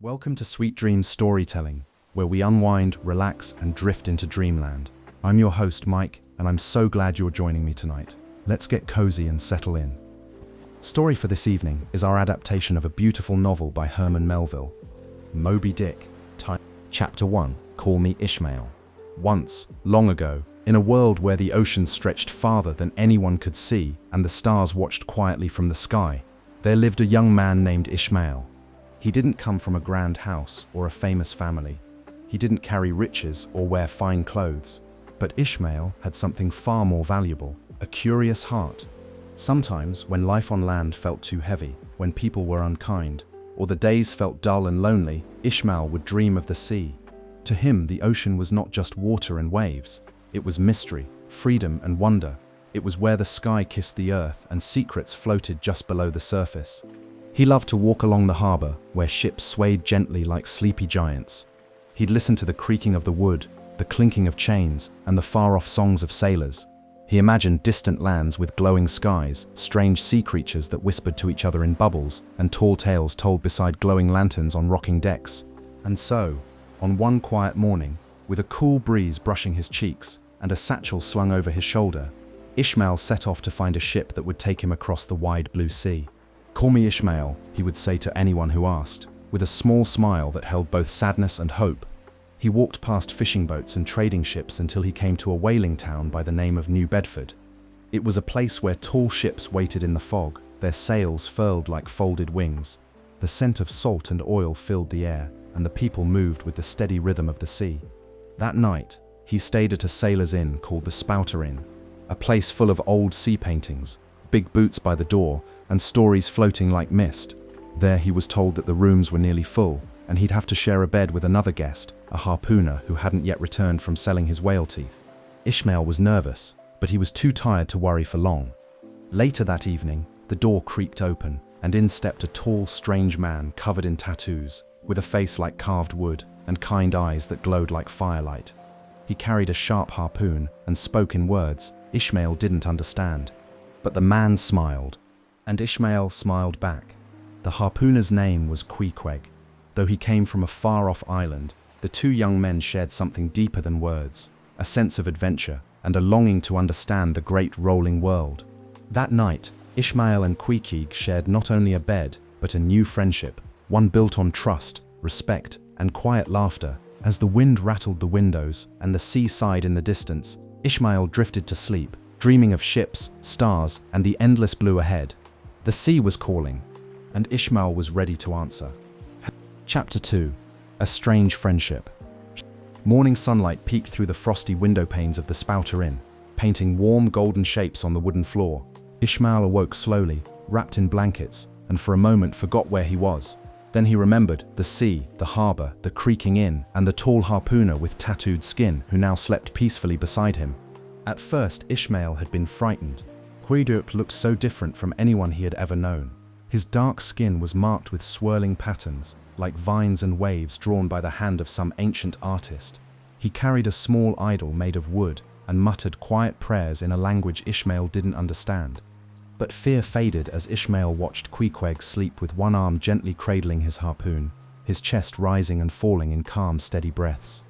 Welcome to Sweet Dreams Storytelling, where we unwind, relax, and drift into dreamland. I'm your host, Mike, and I'm so glad you're joining me tonight. Let's get cozy and settle in. Story for this evening is our adaptation of a beautiful novel by Herman Melville, Moby Dick. Chapter 1, Call Me Ishmael. Once, long ago, in a world where the ocean stretched farther than anyone could see and the stars watched quietly from the sky, there lived a young man named Ishmael. He didn't come from a grand house or a famous family. He didn't carry riches or wear fine clothes. But Ishmael had something far more valuable, a curious heart. Sometimes, when life on land felt too heavy, when people were unkind, or the days felt dull and lonely, Ishmael would dream of the sea. To him, the ocean was not just water and waves. It was mystery, freedom and wonder. It was where the sky kissed the earth and secrets floated just below the surface. He loved to walk along the harbor, where ships swayed gently like sleepy giants. He'd listen to the creaking of the wood, the clinking of chains, and the far-off songs of sailors. He imagined distant lands with glowing skies, strange sea creatures that whispered to each other in bubbles, and tall tales told beside glowing lanterns on rocking decks. And so, on one quiet morning, with a cool breeze brushing his cheeks and a satchel slung over his shoulder, Ishmael set off to find a ship that would take him across the wide blue sea. "Call me Ishmael," he would say to anyone who asked, with a small smile that held both sadness and hope. He walked past fishing boats and trading ships until he came to a whaling town by the name of New Bedford. It was a place where tall ships waited in the fog, their sails furled like folded wings. The scent of salt and oil filled the air, and the people moved with the steady rhythm of the sea. That night, he stayed at a sailor's inn called the Spouter Inn, a place full of old sea paintings, big boots by the door, and stories floating like mist. There he was told that the rooms were nearly full, and he'd have to share a bed with another guest, a harpooner who hadn't yet returned from selling his whale teeth. Ishmael was nervous, but he was too tired to worry for long. Later that evening, the door creaked open, and in stepped a tall, strange man covered in tattoos, with a face like carved wood and kind eyes that glowed like firelight. He carried a sharp harpoon and spoke in words Ishmael didn't understand. But the man smiled, and Ishmael smiled back. The harpooner's name was Queequeg. Though he came from a far-off island, the two young men shared something deeper than words, a sense of adventure and a longing to understand the great rolling world. That night, Ishmael and Queequeg shared not only a bed, but a new friendship, one built on trust, respect, and quiet laughter. As the wind rattled the windows and the sea sighed in the distance, Ishmael drifted to sleep, dreaming of ships, stars, and the endless blue ahead. The sea was calling, and Ishmael was ready to answer. Chapter 2, A Strange Friendship. Morning sunlight peeked through the frosty window panes of the Spouter Inn, painting warm golden shapes on the wooden floor. Ishmael awoke slowly, wrapped in blankets, and for a moment forgot where he was. Then he remembered the sea, the harbor, the creaking inn, and the tall harpooner with tattooed skin who now slept peacefully beside him. At first, Ishmael had been frightened. Queequeg looked so different from anyone he had ever known. His dark skin was marked with swirling patterns, like vines and waves drawn by the hand of some ancient artist. He carried a small idol made of wood and muttered quiet prayers in a language Ishmael didn't understand. But fear faded as Ishmael watched Queequeg sleep with one arm gently cradling his harpoon, his chest rising and falling in calm, steady breaths.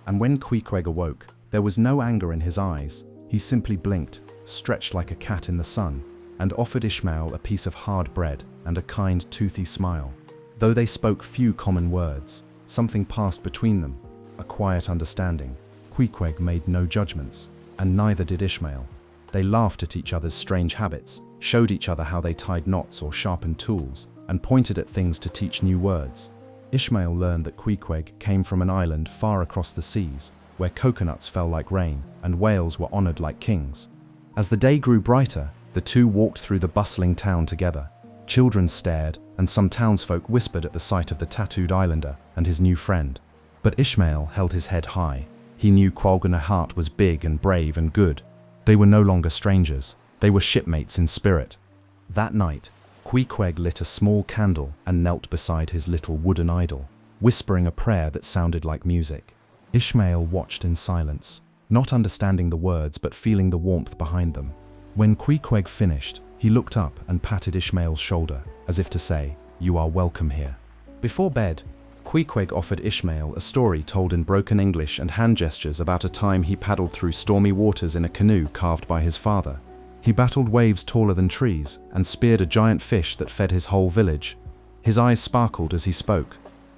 And when Queequeg awoke, there was no anger in his eyes. He simply blinked, stretched like a cat in the sun, and offered Ishmael a piece of hard bread and a kind, toothy smile. Though they spoke few common words, something passed between them, a quiet understanding. Queequeg made no judgments, and neither did Ishmael. They laughed at each other's strange habits, showed each other how they tied knots or sharpened tools, and pointed at things to teach new words. Ishmael learned that Queequeg came from an island far across the seas, where coconuts fell like rain and whales were honored like kings. As the day grew brighter, the two walked through the bustling town together. Children stared, and some townsfolk whispered at the sight of the tattooed islander and his new friend. But Ishmael held his head high. He knew Queequeg's heart was big and brave and good. They were no longer strangers. They were shipmates in spirit. That night, Queequeg lit a small candle and knelt beside his little wooden idol, whispering a prayer that sounded like music. Ishmael watched in silence, not understanding the words but feeling the warmth behind them. When Queequeg finished, he looked up and patted Ishmael's shoulder, as if to say, "You are welcome here." Before bed, Queequeg offered Ishmael a story told in broken English and hand gestures about a time he paddled through stormy waters in a canoe carved by his father. He battled waves taller than trees and speared a giant fish that fed his whole village. His eyes sparkled as he spoke.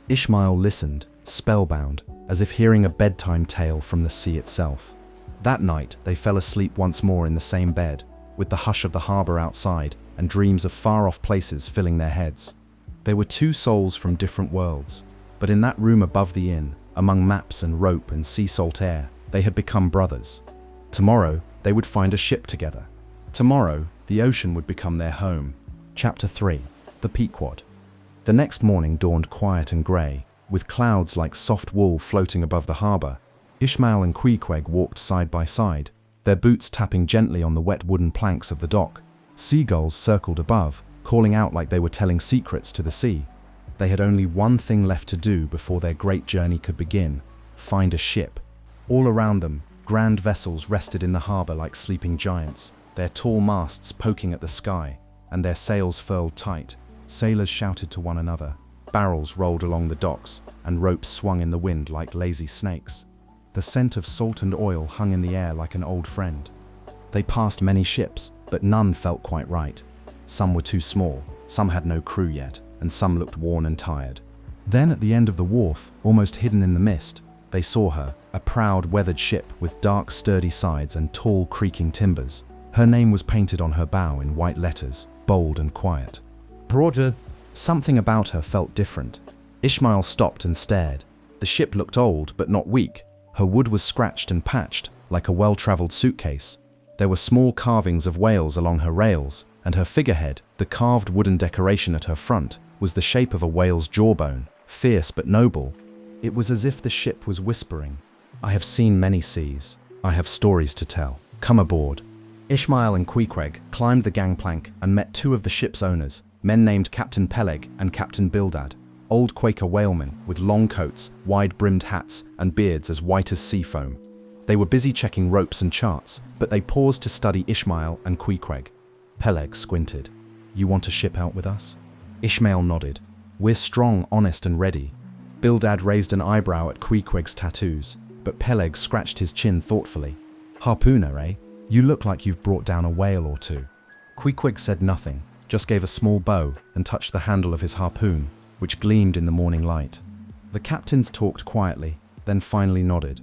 Ishmael listened, spellbound, as if hearing a bedtime tale from the sea itself. That night, they fell asleep once more in the same bed, with the hush of the harbor outside and dreams of far-off places filling their heads. They were two souls from different worlds, but in that room above the inn, among maps and rope and sea salt air, they had become brothers. Tomorrow, they would find a ship together. Tomorrow, the ocean would become their home. Chapter 3. The Pequod. The next morning dawned quiet and grey, with clouds like soft wool floating above the harbor. Ishmael and Queequeg walked side by side, their boots tapping gently on the wet wooden planks of the dock. Seagulls circled above, calling out like they were telling secrets to the sea. They had only one thing left to do before their great journey could begin: find a ship. All around them, grand vessels rested in the harbor like sleeping giants, their tall masts poking at the sky, and their sails furled tight. Sailors shouted to one another, barrels rolled along the docks, and ropes swung in the wind like lazy snakes. The scent of salt and oil hung in the air like an old friend. They passed many ships, but none felt quite right. Some were too small, some had no crew yet, and some looked worn and tired. Then at the end of the wharf, almost hidden in the mist, they saw her, a proud, weathered ship with dark, sturdy sides and tall, creaking timbers. Her name was painted on her bow in white letters, bold and quiet. Porter. Something about her felt different. Ishmael stopped and stared. The ship looked old, but not weak. Her wood was scratched and patched, like a well-traveled suitcase. There were small carvings of whales along her rails, and her figurehead, the carved wooden decoration at her front, was the shape of a whale's jawbone, fierce but noble. It was as if the ship was whispering, "I have seen many seas. I have stories to tell. Come aboard." Ishmael and Queequeg climbed the gangplank and met two of the ship's owners, men named Captain Peleg and Captain Bildad, old Quaker whalemen with long coats, wide-brimmed hats, and beards as white as sea foam. They were busy checking ropes and charts, but they paused to study Ishmael and Queequeg. Peleg squinted. "You want to ship out with us?" Ishmael nodded. "We're strong, honest, and ready." Bildad raised an eyebrow at Queequeg's tattoos, but Peleg scratched his chin thoughtfully. "Harpooner, eh? You look like you've brought down a whale or two." Queequeg said nothing, just gave a small bow and touched the handle of his harpoon, which gleamed in the morning light. The captains talked quietly, then finally nodded.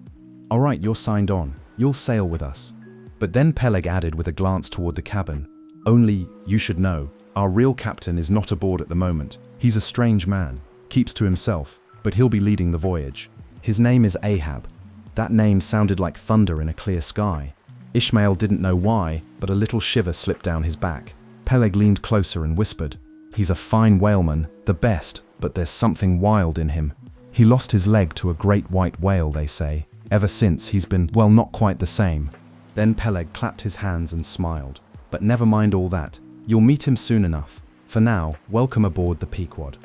"All right, you're signed on. You'll sail with us." But then Peleg added with a glance toward the cabin, "Only, you should know, our real captain is not aboard at the moment. He's a strange man, keeps to himself, but he'll be leading the voyage. His name is Ahab." That name sounded like thunder in a clear sky. Ishmael didn't know why, but a little shiver slipped down his back. Peleg leaned closer and whispered, "He's a fine whaleman, the best, but there's something wild in him. He lost his leg to a great white whale, they say. Ever since, he's been, well, not quite the same." Then Peleg clapped his hands and smiled. "But never mind all that. You'll meet him soon enough. For now, welcome aboard the Pequod."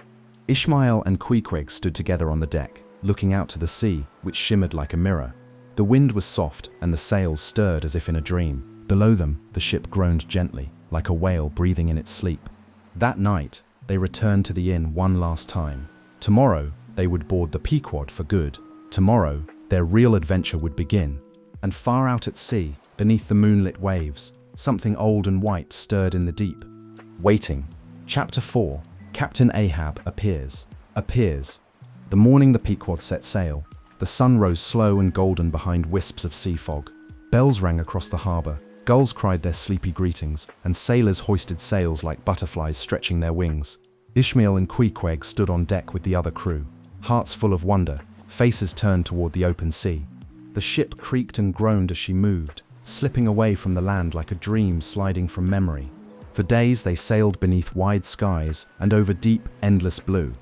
Ishmael and Queequeg stood together on the deck, looking out to the sea, which shimmered like a mirror. The wind was soft, and the sails stirred as if in a dream. Below them, the ship groaned gently, like a whale breathing in its sleep. That night, they returned to the inn one last time. Tomorrow, they would board the Pequod for good. Tomorrow, their real adventure would begin. And far out at sea, beneath the moonlit waves, something old and white stirred in the deep. Waiting. Chapter 4. Captain Ahab appears. The morning the Pequod set sail, the sun rose slow and golden behind wisps of sea fog. Bells rang across the harbor, gulls cried their sleepy greetings, and sailors hoisted sails like butterflies stretching their wings. Ishmael and Queequeg stood on deck with the other crew, hearts full of wonder, faces turned toward the open sea. The ship creaked and groaned as she moved, slipping away from the land like a dream sliding from memory. For days they sailed beneath wide skies and over deep, endless blue.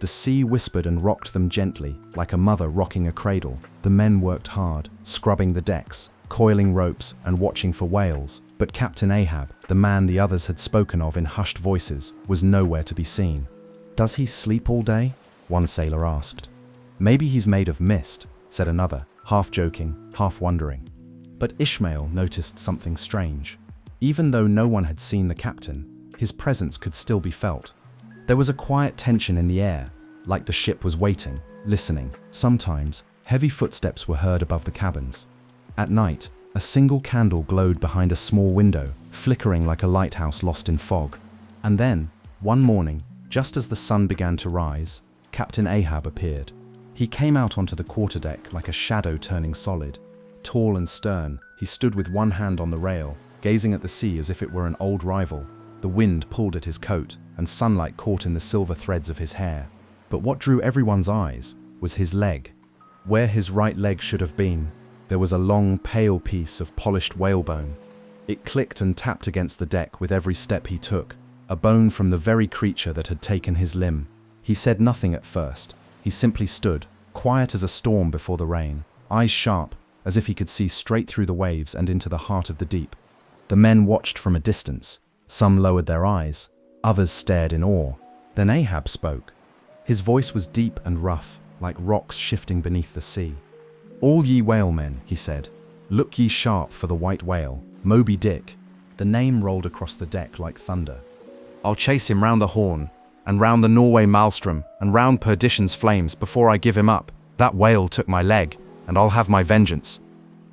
The sea whispered and rocked them gently, like a mother rocking a cradle. The men worked hard, scrubbing the decks, coiling ropes, and watching for whales. But Captain Ahab, the man the others had spoken of in hushed voices, was nowhere to be seen. "Does he sleep all day?" one sailor asked. "Maybe he's made of mist," said another, half joking, half wondering. But Ishmael noticed something strange. Even though no one had seen the captain, his presence could still be felt. There was a quiet tension in the air, like the ship was waiting, listening. Sometimes, heavy footsteps were heard above the cabins. At night, a single candle glowed behind a small window, flickering like a lighthouse lost in fog. And then, one morning, just as the sun began to rise, Captain Ahab appeared. He came out onto the quarterdeck like a shadow turning solid. Tall and stern, he stood with one hand on the rail, gazing at the sea as if it were an old rival. The wind pulled at his coat, and sunlight caught in the silver threads of his hair. But what drew everyone's eyes was his leg. Where his right leg should have been, there was a long, pale piece of polished whalebone. It clicked and tapped against the deck with every step he took, a bone from the very creature that had taken his limb. He said nothing at first. He simply stood, quiet as a storm before the rain, eyes sharp, as if he could see straight through the waves and into the heart of the deep. The men watched from a distance. Some lowered their eyes, others stared in awe. Then Ahab spoke. His voice was deep and rough, like rocks shifting beneath the sea. "All ye whalemen," he said, "look ye sharp for the white whale, Moby Dick." The name rolled across the deck like thunder. "I'll chase him round the Horn, and round the Norway Maelstrom, and round Perdition's flames before I give him up. That whale took my leg, and I'll have my vengeance."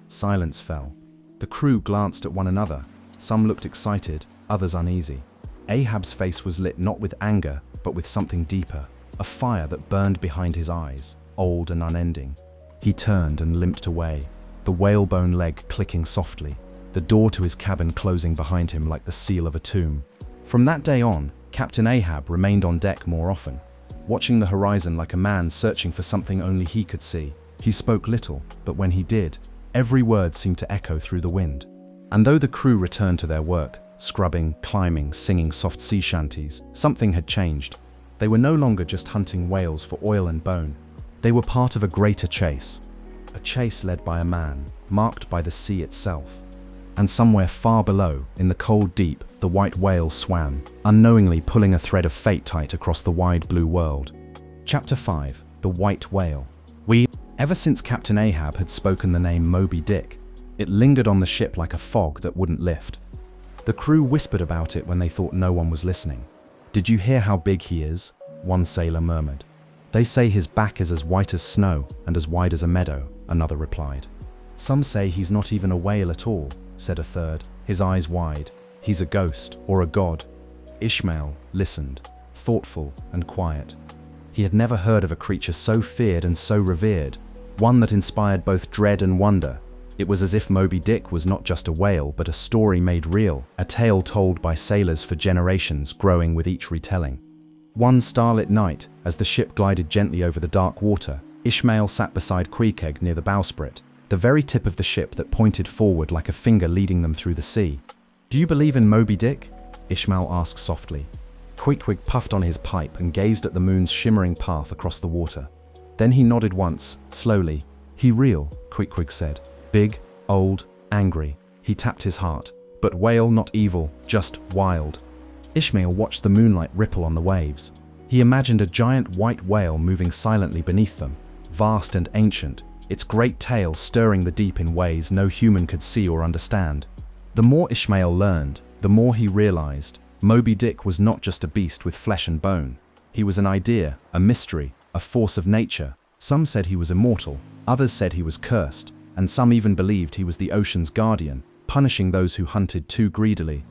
Silence fell. The crew glanced at one another. Some looked excited, others uneasy. Ahab's face was lit not with anger, but with something deeper, a fire that burned behind his eyes, old and unending. He turned and limped away, the whalebone leg clicking softly, the door to his cabin closing behind him like the seal of a tomb. From that day on, Captain Ahab remained on deck more often, watching the horizon like a man searching for something only he could see. He spoke little, but when he did, every word seemed to echo through the wind. And though the crew returned to their work, scrubbing, climbing, singing soft sea shanties, something had changed. They were no longer just hunting whales for oil and bone. They were part of a greater chase. A chase led by a man, marked by the sea itself. And somewhere far below, in the cold deep, the white whale swam, unknowingly pulling a thread of fate tight across the wide blue world. Chapter 5. The White Whale. Ever since Captain Ahab had spoken the name Moby Dick, it lingered on the ship like a fog that wouldn't lift. The crew whispered about it when they thought no one was listening. "Did you hear how big he is?" one sailor murmured. "They say his back is as white as snow and as wide as a meadow," another replied. "Some say he's not even a whale at all," said a third, his eyes wide. "He's a ghost or a god." Ishmael listened, thoughtful and quiet. He had never heard of a creature so feared and so revered, one that inspired both dread and wonder. It was as if Moby Dick was not just a whale, but a story made real, a tale told by sailors for generations, growing with each retelling. One starlit night, as the ship glided gently over the dark water, Ishmael sat beside Queequeg near the bowsprit, the very tip of the ship that pointed forward like a finger leading them through the sea. "Do you believe in Moby Dick?" Ishmael asked softly. Queequeg puffed on his pipe and gazed at the moon's shimmering path across the water. Then he nodded once, slowly. "He real," Queequeg said. "Big, old, angry." He tapped his heart. "But whale not evil, just wild." Ishmael watched the moonlight ripple on the waves. He imagined a giant white whale moving silently beneath them, vast and ancient, its great tail stirring the deep in ways no human could see or understand. The more Ishmael learned, the more he realized Moby Dick was not just a beast with flesh and bone. He was an idea, a mystery, a force of nature. Some said he was immortal, others said he was cursed, and some even believed he was the ocean's guardian, punishing those who hunted too greedily.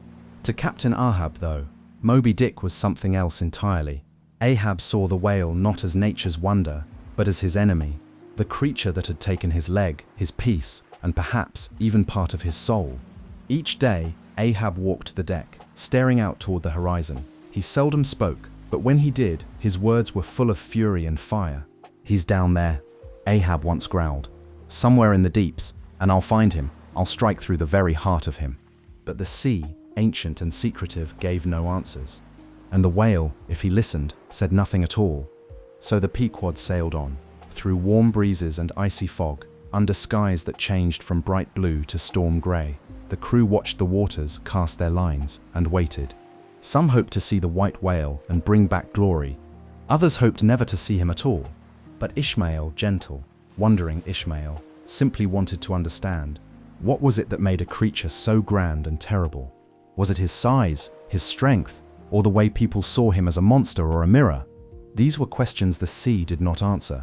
To Captain Ahab, though, Moby Dick was something else entirely. Ahab saw the whale not as nature's wonder, but as his enemy, the creature that had taken his leg, his peace, and perhaps even part of his soul. Each day, Ahab walked the deck, staring out toward the horizon. He seldom spoke, but when he did, his words were full of fury and fire. "He's down there," Ahab once growled. "Somewhere in the deeps, and I'll find him. I'll strike through the very heart of him." But the sea, ancient and secretive, gave no answers. And the whale, if he listened, said nothing at all. So the Pequod sailed on, through warm breezes and icy fog, under skies that changed from bright blue to storm grey. The crew watched the waters cast their lines and waited. Some hoped to see the white whale and bring back glory. Others hoped never to see him at all. But Ishmael, gentle, wondering Ishmael, simply wanted to understand. What was it that made a creature so grand and terrible? Was it his size, his strength, or the way people saw him as a monster or a mirror? These were questions the sea did not answer.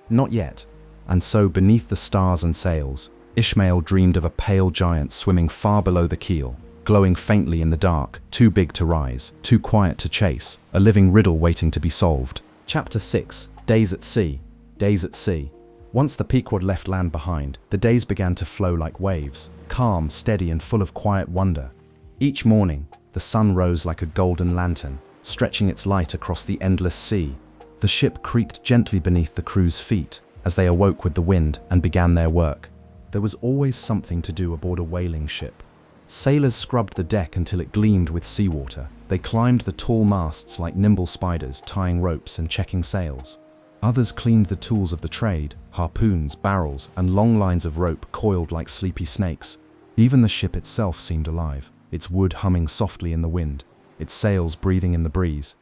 Not yet. And so, beneath the stars and sails, Ishmael dreamed of a pale giant swimming far below the keel, glowing faintly in the dark, too big to rise, too quiet to chase, a living riddle waiting to be solved. Chapter 6. Days at Sea. Days at Sea. Once the Pequod left land behind, the days began to flow like waves, calm, steady, and full of quiet wonder. Each morning, the sun rose like a golden lantern, stretching its light across the endless sea. The ship creaked gently beneath the crew's feet as they awoke with the wind and began their work. There was always something to do aboard a whaling ship. Sailors scrubbed the deck until it gleamed with seawater. They climbed the tall masts like nimble spiders, tying ropes and checking sails. Others cleaned the tools of the trade, harpoons, barrels, and long lines of rope coiled like sleepy snakes. Even the ship itself seemed alive, its wood humming softly in the wind, its sails breathing in the breeze.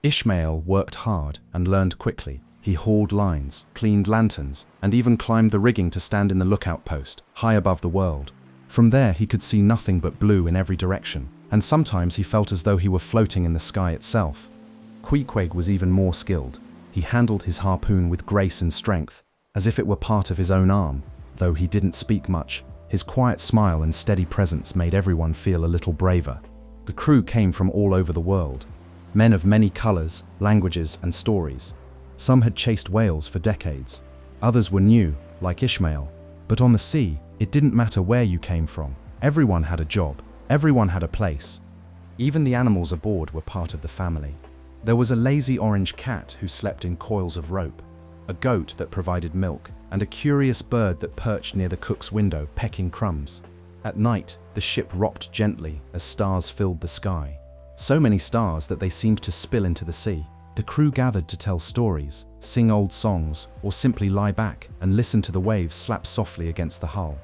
Ishmael worked hard and learned quickly. He hauled lines, cleaned lanterns, and even climbed the rigging to stand in the lookout post, high above the world. From there he could see nothing but blue in every direction, and sometimes he felt as though he were floating in the sky itself. Queequeg was even more skilled. He handled his harpoon with grace and strength, as if it were part of his own arm. Though he didn't speak much, his quiet smile and steady presence made everyone feel a little braver. The crew came from all over the world, men of many colors, languages, and stories. Some had chased whales for decades. Others were new, like Ishmael. But on the sea, it didn't matter where you came from. Everyone had a job. Everyone had a place. Even the animals aboard were part of the family. There was a lazy orange cat who slept in coils of rope, a goat that provided milk, and a curious bird that perched near the cook's window, pecking crumbs. At night, the ship rocked gently as stars filled the sky. So many stars that they seemed to spill into the sea. The crew gathered to tell stories, sing old songs, or simply lie back and listen to the waves slap softly against the hull.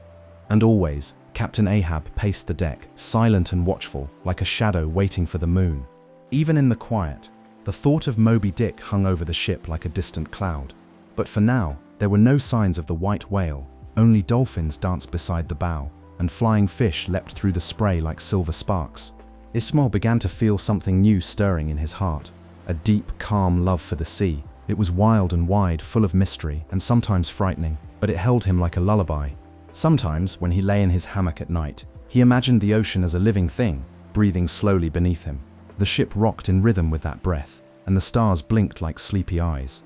And always, Captain Ahab paced the deck, silent and watchful, like a shadow waiting for the moon. Even in the quiet, the thought of Moby Dick hung over the ship like a distant cloud. But for now, there were no signs of the white whale. Only dolphins danced beside the bow, and flying fish leapt through the spray like silver sparks. Ishmael began to feel something new stirring in his heart. A deep, calm love for the sea. It was wild and wide, full of mystery, and sometimes frightening, but it held him like a lullaby. Sometimes, when he lay in his hammock at night, he imagined the ocean as a living thing, breathing slowly beneath him. The ship rocked in rhythm with that breath, and the stars blinked like sleepy eyes.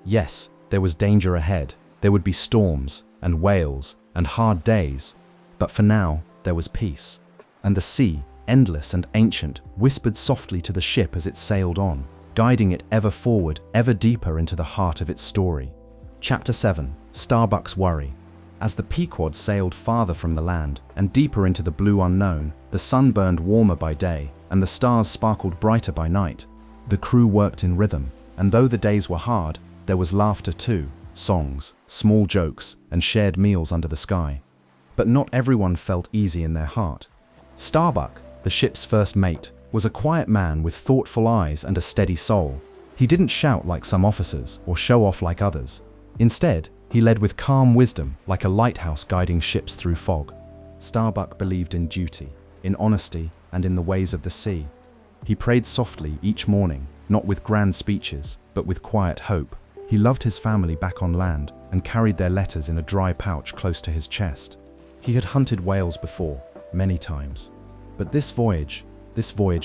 Yes, there was danger ahead. There would be storms, and whales, and hard days. But for now, there was peace. And the sea, endless and ancient, whispered softly to the ship as it sailed on, guiding it ever forward, ever deeper into the heart of its story. Chapter 7. Starbuck's Worry. As the Pequod sailed farther from the land and deeper into the blue unknown, the sun burned warmer by day and the stars sparkled brighter by night. The crew worked in rhythm, and though the days were hard, there was laughter too, songs, small jokes, and shared meals under the sky. But not everyone felt easy in their heart. Starbuck, the ship's first mate, was a quiet man with thoughtful eyes and a steady soul. He didn't shout like some officers or show off like others. Instead, he led with calm wisdom, like a lighthouse guiding ships through fog. Starbuck believed in duty, in honesty, and in the ways of the sea. He prayed softly each morning, not with grand speeches, but with quiet hope. He loved his family back on land and carried their letters in a dry pouch close to his chest. He had hunted whales before, many times. But this voyage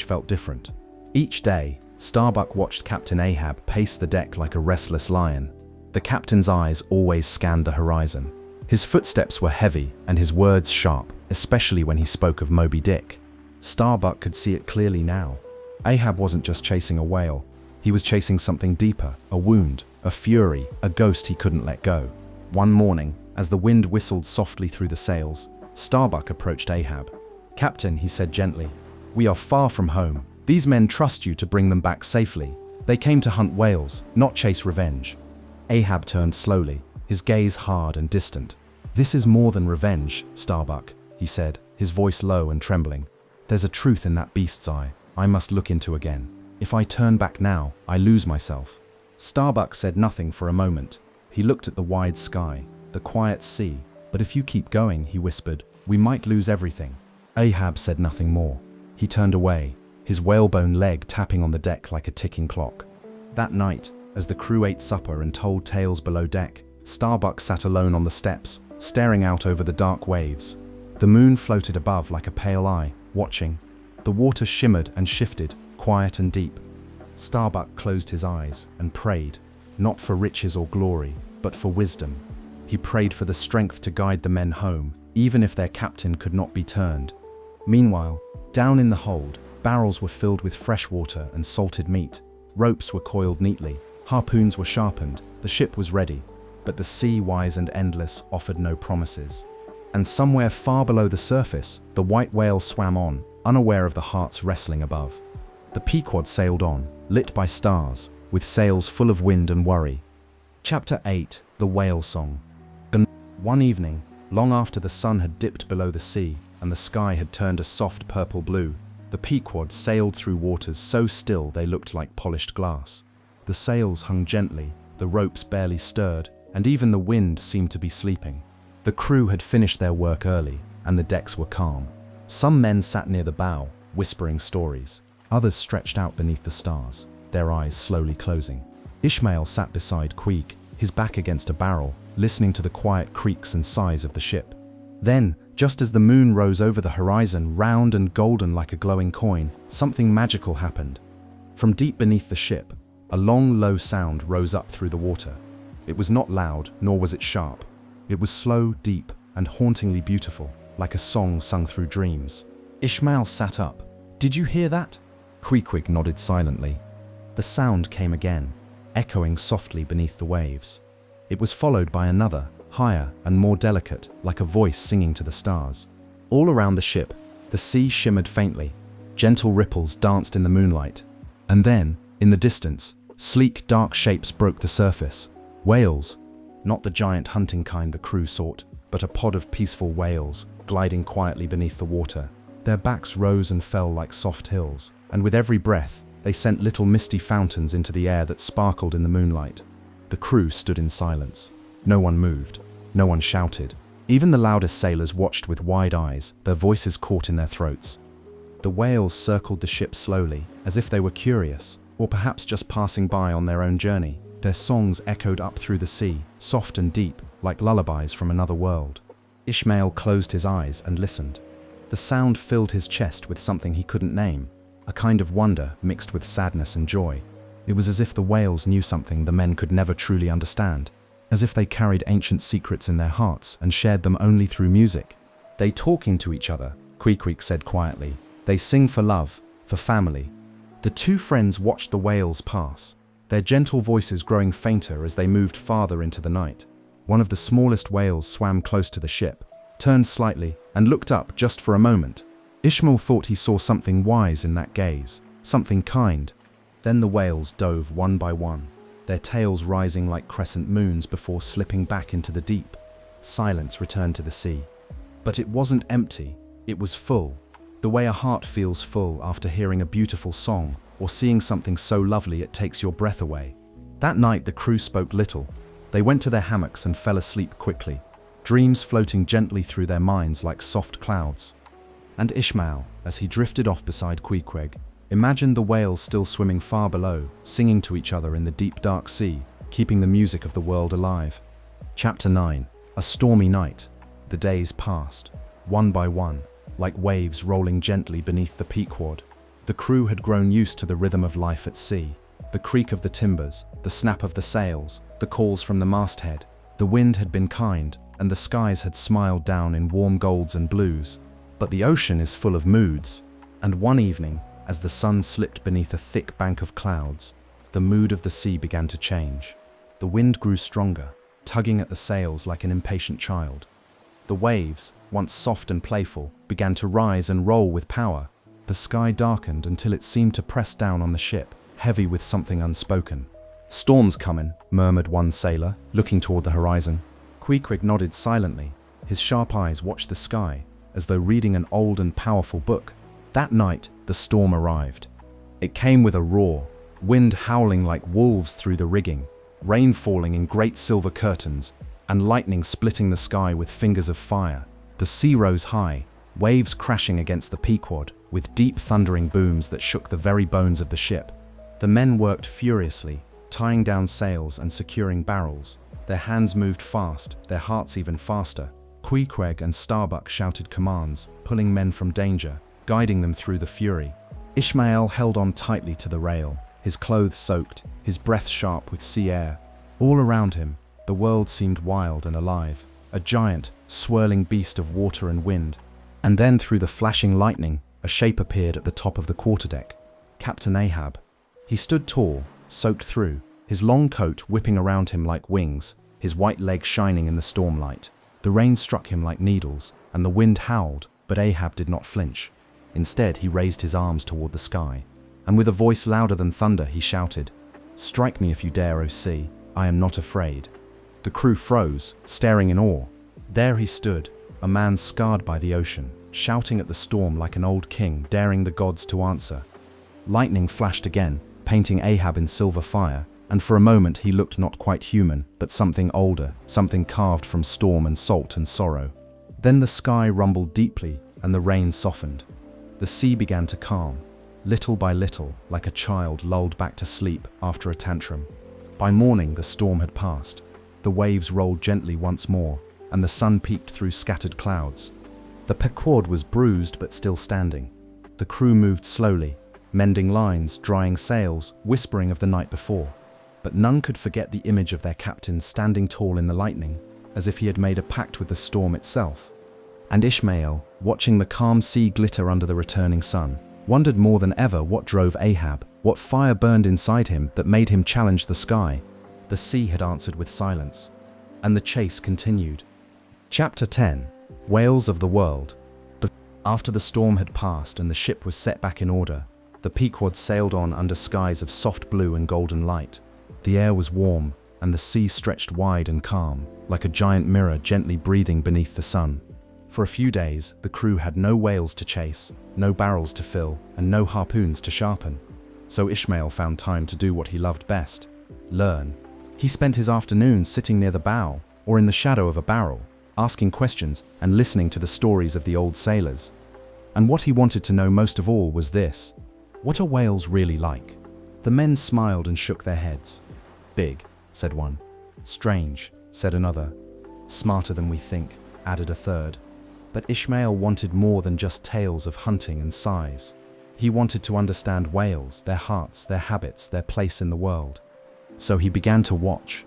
felt different. Each day, Starbuck watched Captain Ahab pace the deck like a restless lion. The captain's eyes always scanned the horizon. His footsteps were heavy and his words sharp, especially when he spoke of Moby Dick. Starbuck could see it clearly now. Ahab wasn't just chasing a whale. He was chasing something deeper, a wound, a fury, a ghost he couldn't let go. One morning, as the wind whistled softly through the sails, Starbuck approached Ahab. "Captain," he said gently, "we are far from home. These men trust you to bring them back safely. They came to hunt whales, not chase revenge." Ahab turned slowly, his gaze hard and distant. "This is more than revenge, Starbuck," he said, his voice low and trembling. "There's a truth in that beast's eye I must look into again. If I turn back now, I lose myself." Starbuck said nothing for a moment. He looked at the wide sky, the quiet sea. "But if you keep going," he whispered, "we might lose everything." Ahab said nothing more. He turned away, his whalebone leg tapping on the deck like a ticking clock. That night, As the crew ate supper and told tales below deck, Starbuck sat alone on the steps, staring out over the dark waves. The moon floated above like a pale eye, watching. The water shimmered and shifted, quiet and deep. Starbuck closed his eyes and prayed, not for riches or glory, but for wisdom. He prayed for the strength to guide the men home, even if their captain could not be turned. Meanwhile, down in the hold, barrels were filled with fresh water and salted meat. Ropes were coiled neatly, harpoons were sharpened, the ship was ready. But the sea, wise and endless, offered no promises. And somewhere far below the surface, the white whale swam on, unaware of the hearts wrestling above. The Pequod sailed on, lit by stars, with sails full of wind and worry. Chapter 8: The Whale Song. One evening, long after the sun had dipped below the sea and the sky had turned a soft purple blue, the Pequod sailed through waters so still they looked like polished glass. The sails hung gently, the ropes barely stirred, and even the wind seemed to be sleeping. The crew had finished their work early, and the decks were calm. Some men sat near the bow, whispering stories. Others stretched out beneath the stars, their eyes slowly closing. Ishmael sat beside Queeg, his back against a barrel, listening to the quiet creaks and sighs of the ship. Then, just as the moon rose over the horizon, round and golden like a glowing coin, something magical happened. From deep beneath the ship, a long, low sound rose up through the water. It was not loud, nor was it sharp. It was slow, deep, and hauntingly beautiful, like a song sung through dreams. Ishmael sat up. "Did you hear that?" Queequeg nodded silently. The sound came again, echoing softly beneath the waves. It was followed by another, higher and more delicate, like a voice singing to the stars. All around the ship, the sea shimmered faintly. Gentle ripples danced in the moonlight. And then, in the distance, sleek, dark shapes broke the surface. Whales, not the giant hunting kind the crew sought, but a pod of peaceful whales, gliding quietly beneath the water. Their backs rose and fell like soft hills, and with every breath, they sent little misty fountains into the air that sparkled in the moonlight. The crew stood in silence. No one moved. No one shouted. Even the loudest sailors watched with wide eyes, their voices caught in their throats. The whales circled the ship slowly, as if they were curious, or perhaps just passing by on their own journey. Their songs echoed up through the sea, soft and deep, like lullabies from another world. Ishmael closed his eyes and listened. The sound filled his chest with something he couldn't name, a kind of wonder mixed with sadness and joy. It was as if the whales knew something the men could never truly understand, as if they carried ancient secrets in their hearts and shared them only through music. "They talking to each other," Queequeg said quietly. "They sing for love, for family." The two friends watched the whales pass, their gentle voices growing fainter as they moved farther into the night. One of the smallest whales swam close to the ship, turned slightly, and looked up just for a moment. Ishmael thought he saw something wise in that gaze, something kind. Then the whales dove one by one, their tails rising like crescent moons before slipping back into the deep. Silence returned to the sea. But it wasn't empty, it was full, the way a heart feels full after hearing a beautiful song or seeing something so lovely it takes your breath away. That night the crew spoke little. They went to their hammocks and fell asleep quickly, dreams floating gently through their minds like soft clouds. And Ishmael, as he drifted off beside Queequeg, imagined the whales still swimming far below, singing to each other in the deep dark sea, keeping the music of the world alive. Chapter 9: A Stormy Night. The days passed, one by one, like waves rolling gently beneath the Pequod. The crew had grown used to the rhythm of life at sea, the creak of the timbers, the snap of the sails, the calls from the masthead. The wind had been kind, and the skies had smiled down in warm golds and blues. But the ocean is full of moods, and one evening, as the sun slipped beneath a thick bank of clouds, the mood of the sea began to change. The wind grew stronger, tugging at the sails like an impatient child. The waves, once soft and playful, began to rise and roll with power. The sky darkened until it seemed to press down on the ship, heavy with something unspoken. "Storm's comin'," murmured one sailor, looking toward the horizon. Queequeg nodded silently. His sharp eyes watched the sky, as though reading an old and powerful book. That night, the storm arrived. It came with a roar, wind howling like wolves through the rigging, rain falling in great silver curtains, and lightning splitting the sky with fingers of fire. The sea rose high, waves crashing against the Pequod, with deep thundering booms that shook the very bones of the ship. The men worked furiously, tying down sails and securing barrels. Their hands moved fast, their hearts even faster. Queequeg and Starbuck shouted commands, pulling men from danger, guiding them through the fury. Ishmael held on tightly to the rail, his clothes soaked, his breath sharp with sea air. All around him, the world seemed wild and alive, a giant, swirling beast of water and wind. And then through the flashing lightning, a shape appeared at the top of the quarterdeck. Captain Ahab. He stood tall, soaked through, his long coat whipping around him like wings, his white legs shining in the stormlight. The rain struck him like needles, and the wind howled, but Ahab did not flinch. Instead, he raised his arms toward the sky, and with a voice louder than thunder, he shouted, "Strike me if you dare, O sea, I am not afraid." The crew froze, staring in awe. There he stood, a man scarred by the ocean, shouting at the storm like an old king, daring the gods to answer. Lightning flashed again, painting Ahab in silver fire, and for a moment he looked not quite human, but something older, something carved from storm and salt and sorrow. Then the sky rumbled deeply, and the rain softened. The sea began to calm, little by little, like a child lulled back to sleep after a tantrum. By morning the storm had passed. The waves rolled gently once more, and the sun peeked through scattered clouds. The Pequod was bruised but still standing. The crew moved slowly, mending lines, drying sails, whispering of the night before. But none could forget the image of their captain standing tall in the lightning, as if he had made a pact with the storm itself. And Ishmael, watching the calm sea glitter under the returning sun, wondered more than ever what drove Ahab, what fire burned inside him that made him challenge the sky. The sea had answered with silence, and the chase continued. Chapter 10. Whales of the World. After the storm had passed and the ship was set back in order, the Pequod sailed on under skies of soft blue and golden light. The air was warm, and the sea stretched wide and calm, like a giant mirror gently breathing beneath the sun. For a few days, the crew had no whales to chase, no barrels to fill, and no harpoons to sharpen. So Ishmael found time to do what he loved best: learn. He spent his afternoons sitting near the bow, or in the shadow of a barrel, asking questions and listening to the stories of the old sailors. And what he wanted to know most of all was this: what are whales really like? The men smiled and shook their heads. "Big," said one. "Strange," said another. "Smarter than we think," added a third. But Ishmael wanted more than just tales of hunting and size. He wanted to understand whales, their hearts, their habits, their place in the world. So he began to watch.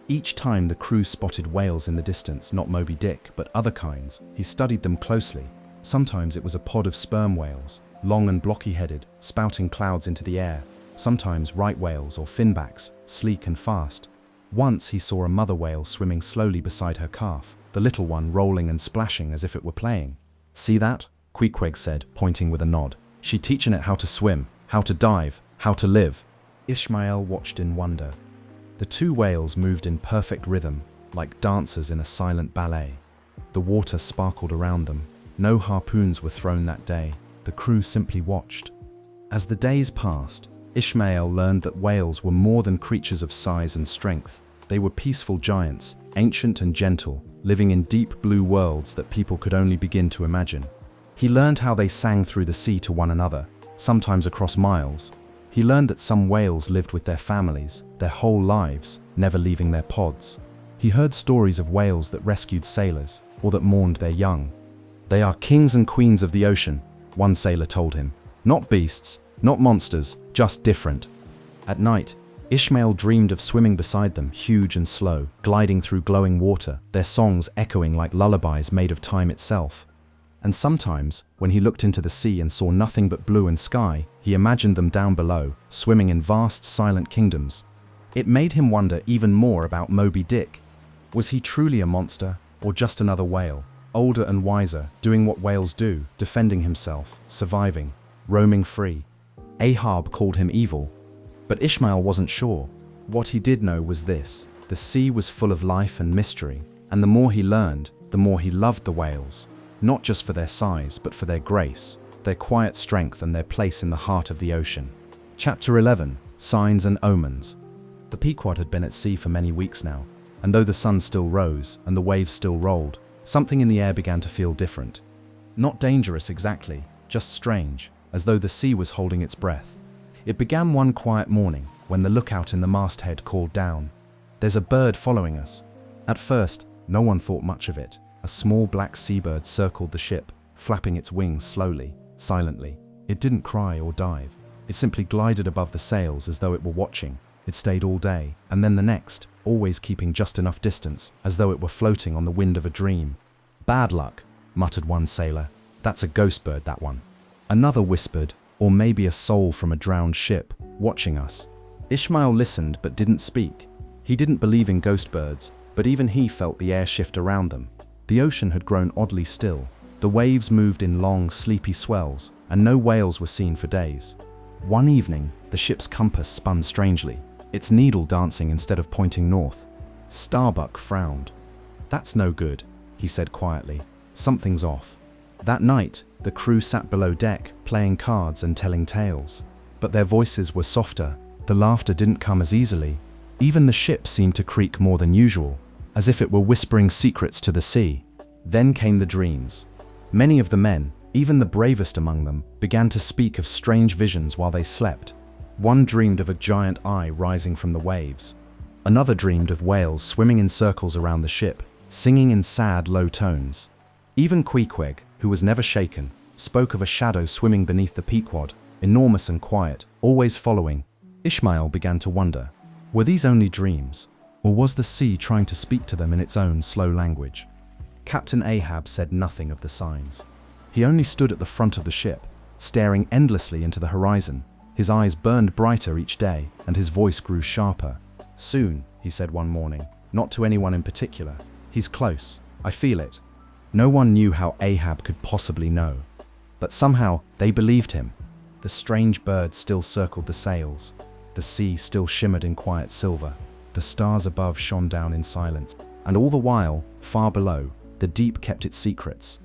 Each time the crew spotted whales in the distance, not Moby Dick, but other kinds, he studied them closely. Sometimes it was a pod of sperm whales, long and blocky-headed, spouting clouds into the air. Sometimes right whales or finbacks, sleek and fast. Once he saw a mother whale swimming slowly beside her calf, the little one rolling and splashing as if it were playing. "See that?" Queequeg said, pointing with a nod. "She teaching it how to swim, how to dive, how to live." Ishmael watched in wonder. The two whales moved in perfect rhythm, like dancers in a silent ballet. The water sparkled around them. No harpoons were thrown that day. The crew simply watched. As the days passed, Ishmael learned that whales were more than creatures of size and strength. They were peaceful giants, ancient and gentle, living in deep blue worlds that people could only begin to imagine. He learned how they sang through the sea to one another, sometimes across miles. He learned that some whales lived with their families, their whole lives, never leaving their pods. He heard stories of whales that rescued sailors, or that mourned their young. "They are kings and queens of the ocean," one sailor told him. "Not beasts, not monsters, just different." At night, Ishmael dreamed of swimming beside them, huge and slow, gliding through glowing water, their songs echoing like lullabies made of time itself. And sometimes, when he looked into the sea and saw nothing but blue and sky, he imagined them down below, swimming in vast, silent kingdoms. It made him wonder even more about Moby Dick. Was he truly a monster, or just another whale, older and wiser, doing what whales do, defending himself, surviving, roaming free? Ahab called him evil, but Ishmael wasn't sure. What he did know was this: the sea was full of life and mystery, and the more he learned, the more he loved the whales. Not just for their size, but for their grace, their quiet strength, and their place in the heart of the ocean. Chapter 11. Signs and Omens. The Pequod had been at sea for many weeks now, and though the sun still rose and the waves still rolled, something in the air began to feel different. Not dangerous exactly, just strange, as though the sea was holding its breath. It began one quiet morning, when the lookout in the masthead called down, "There's a bird following us." At first, no one thought much of it. A small black seabird circled the ship, flapping its wings slowly, silently. It didn't cry or dive. It simply glided above the sails as though it were watching. It stayed all day, and then the next, always keeping just enough distance, as though it were floating on the wind of a dream. "Bad luck," muttered one sailor. "That's a ghost bird, that one." Another whispered, "Or maybe a soul from a drowned ship, watching us." Ishmael listened but didn't speak. He didn't believe in ghost birds, but even he felt the air shift around them. The ocean had grown oddly still. The waves moved in long, sleepy swells, and no whales were seen for days. One evening, the ship's compass spun strangely, its needle dancing instead of pointing north. Starbuck frowned. "That's no good," he said quietly. "Something's off." That night, the crew sat below deck, playing cards and telling tales. But their voices were softer. The laughter didn't come as easily. Even the ship seemed to creak more than usual, as if it were whispering secrets to the sea. Then came the dreams. Many of the men, even the bravest among them, began to speak of strange visions while they slept. One dreamed of a giant eye rising from the waves. Another dreamed of whales swimming in circles around the ship, singing in sad, low tones. Even Queequeg, who was never shaken, spoke of a shadow swimming beneath the Pequod, enormous and quiet, always following. Ishmael began to wonder, were these only dreams, or was the sea trying to speak to them in its own slow language? Captain Ahab said nothing of the signs. He only stood at the front of the ship, staring endlessly into the horizon. His eyes burned brighter each day, and his voice grew sharper. "Soon," he said one morning, not to anyone in particular. "He's close. I feel it." No one knew how Ahab could possibly know, but somehow they believed him. The strange bird still circled the sails. The sea still shimmered in quiet silver. The stars above shone down in silence, and all the while, far below, the deep kept its secrets.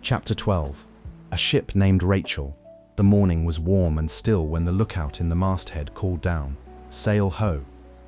Chapter 12. A ship named Rachel. The morning was warm and still when the lookout in the masthead called down, "Sail ho!"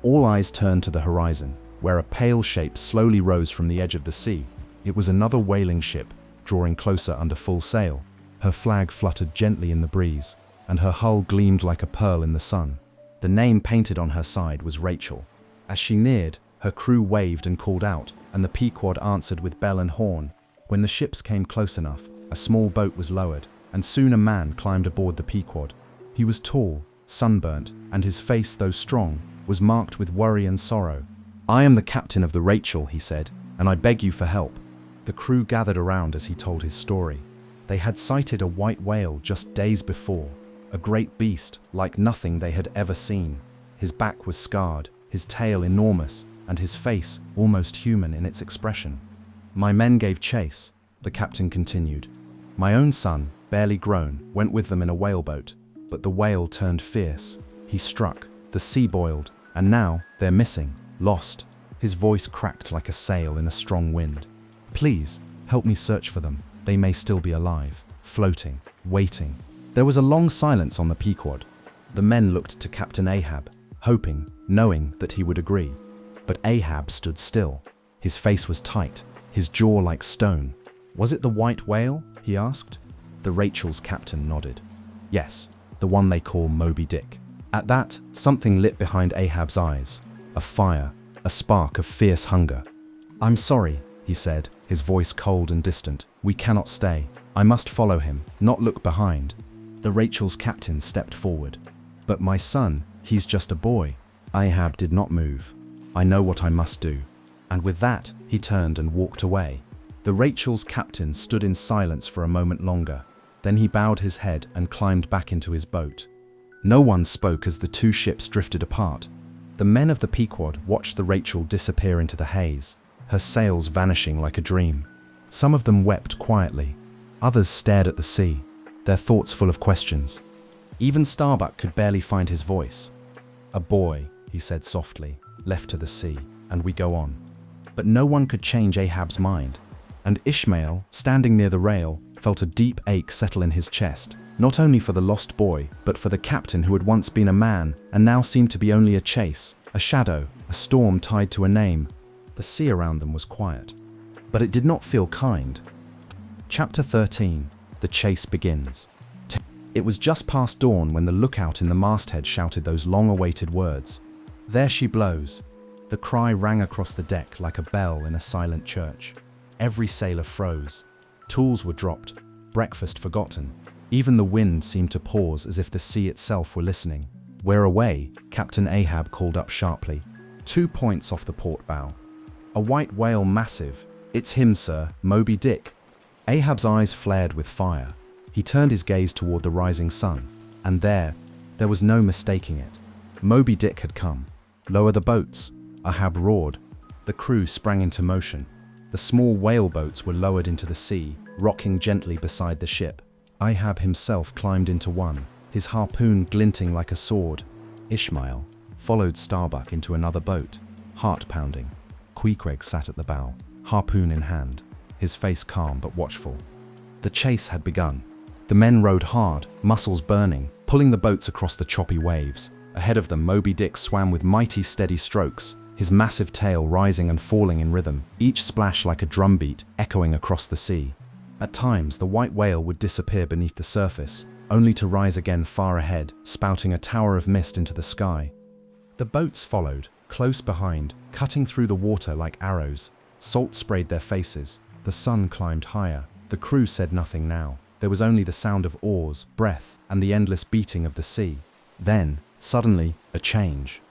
All eyes turned to the horizon, where a pale shape slowly rose from the edge of the sea. It was another whaling ship, drawing closer under full sail. Her flag fluttered gently in the breeze, and her hull gleamed like a pearl in the sun. The name painted on her side was Rachel. As she neared, her crew waved and called out, and the Pequod answered with bell and horn. When the ships came close enough, a small boat was lowered, and soon a man climbed aboard the Pequod. He was tall, sunburnt, and his face, though strong, was marked with worry and sorrow. "I am the captain of the Rachel," he said, "and I beg you for help." The crew gathered around as he told his story. They had sighted a white whale just days before, a great beast like nothing they had ever seen. His back was scarred, his tail enormous, and his face almost human in its expression. "My men gave chase," the captain continued. "My own son, barely grown, went with them in a whaleboat, but the whale turned fierce. He struck, the sea boiled, and now they're missing, lost." His voice cracked like a sail in a strong wind. "Please, help me search for them. They may still be alive, floating, waiting." There was a long silence on the Pequod. The men looked to Captain Ahab, hoping, knowing that he would agree. But Ahab stood still. His face was tight, his jaw like stone. "Was it the white whale?" he asked. The Rachel's captain nodded. "Yes, the one they call Moby Dick." At that, something lit behind Ahab's eyes. A fire, a spark of fierce hunger. "I'm sorry," he said, his voice cold and distant. "We cannot stay. I must follow him, not look behind." The Rachel's captain stepped forward. "But my son, he's just a boy." Ahab did not move. "I know what I must do." And with that, he turned and walked away. The Rachel's captain stood in silence for a moment longer. Then he bowed his head and climbed back into his boat. No one spoke as the two ships drifted apart. The men of the Pequod watched the Rachel disappear into the haze, her sails vanishing like a dream. Some of them wept quietly. Others stared at the sea, their thoughts full of questions. Even Starbuck could barely find his voice. "A boy," he said softly, "left to the sea, and we go on." But no one could change Ahab's mind. And Ishmael, standing near the rail, felt a deep ache settle in his chest, not only for the lost boy, but for the captain who had once been a man and now seemed to be only a chase, a shadow, a storm tied to a name. The sea around them was quiet, but it did not feel kind. Chapter 13. The chase begins. It was just past dawn when the lookout in the masthead shouted those long-awaited words. "There she blows." The cry rang across the deck like a bell in a silent church. Every sailor froze. Tools were dropped, breakfast forgotten. Even the wind seemed to pause as if the sea itself were listening. "We're away," Captain Ahab called up sharply. 2 points off the port bow. "A white whale massive." "It's him, sir, Moby Dick." Ahab's eyes flared with fire. He turned his gaze toward the rising sun, and there was no mistaking it. Moby Dick had come. "Lower the boats," Ahab roared. The crew sprang into motion. The small whale boats were lowered into the sea, rocking gently beside the ship. Ahab himself climbed into one, his harpoon glinting like a sword. Ishmael followed Starbuck into another boat, heart pounding. Queequeg sat at the bow, harpoon in hand, his face calm but watchful. The chase had begun. The men rowed hard, muscles burning, pulling the boats across the choppy waves. Ahead of them, Moby Dick swam with mighty steady strokes, his massive tail rising and falling in rhythm, each splash like a drumbeat echoing across the sea. At times, the white whale would disappear beneath the surface, only to rise again far ahead, spouting a tower of mist into the sky. The boats followed, close behind, cutting through the water like arrows. Salt sprayed their faces. The sun climbed higher. The crew said nothing now. There was only the sound of oars, breath, and the endless beating of the sea. Then, suddenly, a change.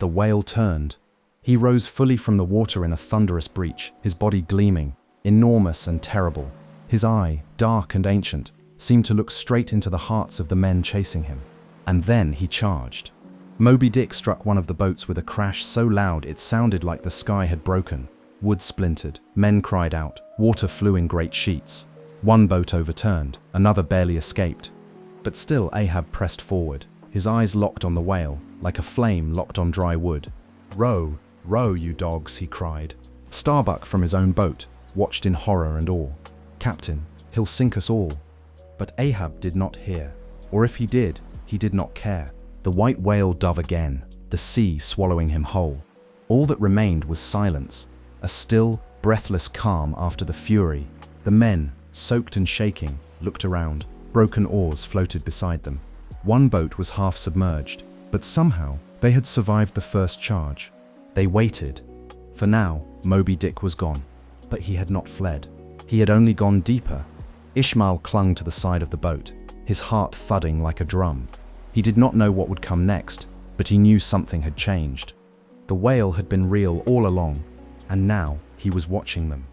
The whale turned. He rose fully from the water in a thunderous breach, his body gleaming, enormous and terrible. His eye, dark and ancient, seemed to look straight into the hearts of the men chasing him. And then he charged. Moby Dick struck one of the boats with a crash so loud it sounded like the sky had broken. Wood splintered, men cried out, water flew in great sheets. One boat overturned, another barely escaped. But still Ahab pressed forward, his eyes locked on the whale, like a flame locked on dry wood. "Row, row, you dogs," he cried. Starbuck from his own boat watched in horror and awe. "Captain, he'll sink us all." But Ahab did not hear, or if he did not care. The white whale dove again, the sea swallowing him whole. All that remained was silence, a still, breathless calm after the fury. The men, soaked and shaking, looked around. Broken oars floated beside them. One boat was half submerged, but somehow they had survived the first charge. They waited. For now, Moby Dick was gone, but he had not fled. He had only gone deeper. Ishmael clung to the side of the boat, his heart thudding like a drum. He did not know what would come next, but he knew something had changed. The whale had been real all along, and now he was watching them.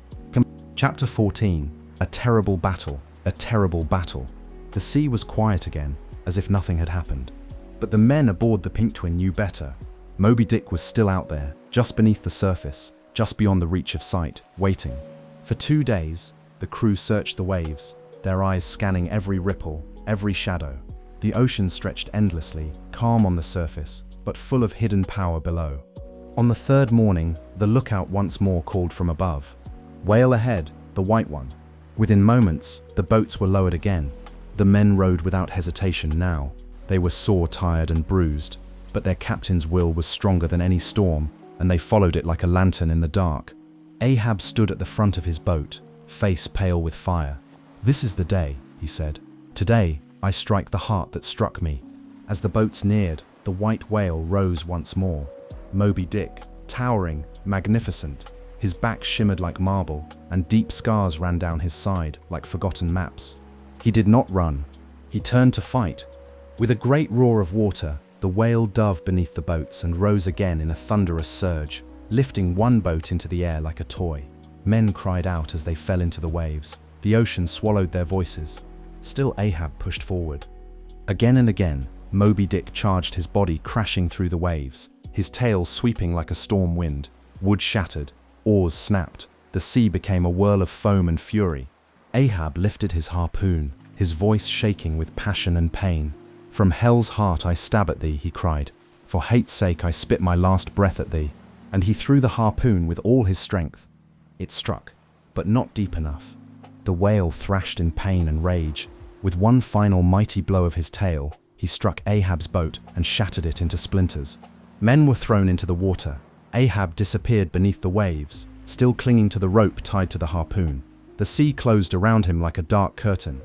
Chapter 14. A terrible battle. A terrible battle. The sea was quiet again, as if nothing had happened. But the men aboard the Pink Twin knew better. Moby Dick was still out there, just beneath the surface, just beyond the reach of sight, waiting. For 2 days, the crew searched the waves, their eyes scanning every ripple, every shadow. The ocean stretched endlessly, calm on the surface, but full of hidden power below. On the third morning, the lookout once more called from above. "Whale ahead, the white one." Within moments, the boats were lowered again. The men rowed without hesitation now. They were sore tired and bruised, but their captain's will was stronger than any storm, and they followed it like a lantern in the dark. Ahab stood at the front of his boat, face pale with fire. "This is the day," he said. "Today, I strike the heart that struck me." As the boats neared, the white whale rose once more. Moby Dick, towering, magnificent. His back shimmered like marble, and deep scars ran down his side like forgotten maps. He did not run. He turned to fight. With a great roar of water, the whale dove beneath the boats and rose again in a thunderous surge, lifting one boat into the air like a toy. Men cried out as they fell into the waves. The ocean swallowed their voices. Still Ahab pushed forward. Again and again, Moby Dick charged, his body crashing through the waves, his tail sweeping like a storm wind. Wood shattered, oars snapped, the sea became a whirl of foam and fury. Ahab lifted his harpoon, his voice shaking with passion and pain. "From hell's heart I stab at thee," he cried. "For hate's sake I spit my last breath at thee." And he threw the harpoon with all his strength. It struck, but not deep enough. The whale thrashed in pain and rage. With one final mighty blow of his tail, he struck Ahab's boat and shattered it into splinters. Men were thrown into the water. Ahab disappeared beneath the waves, still clinging to the rope tied to the harpoon. The sea closed around him like a dark curtain.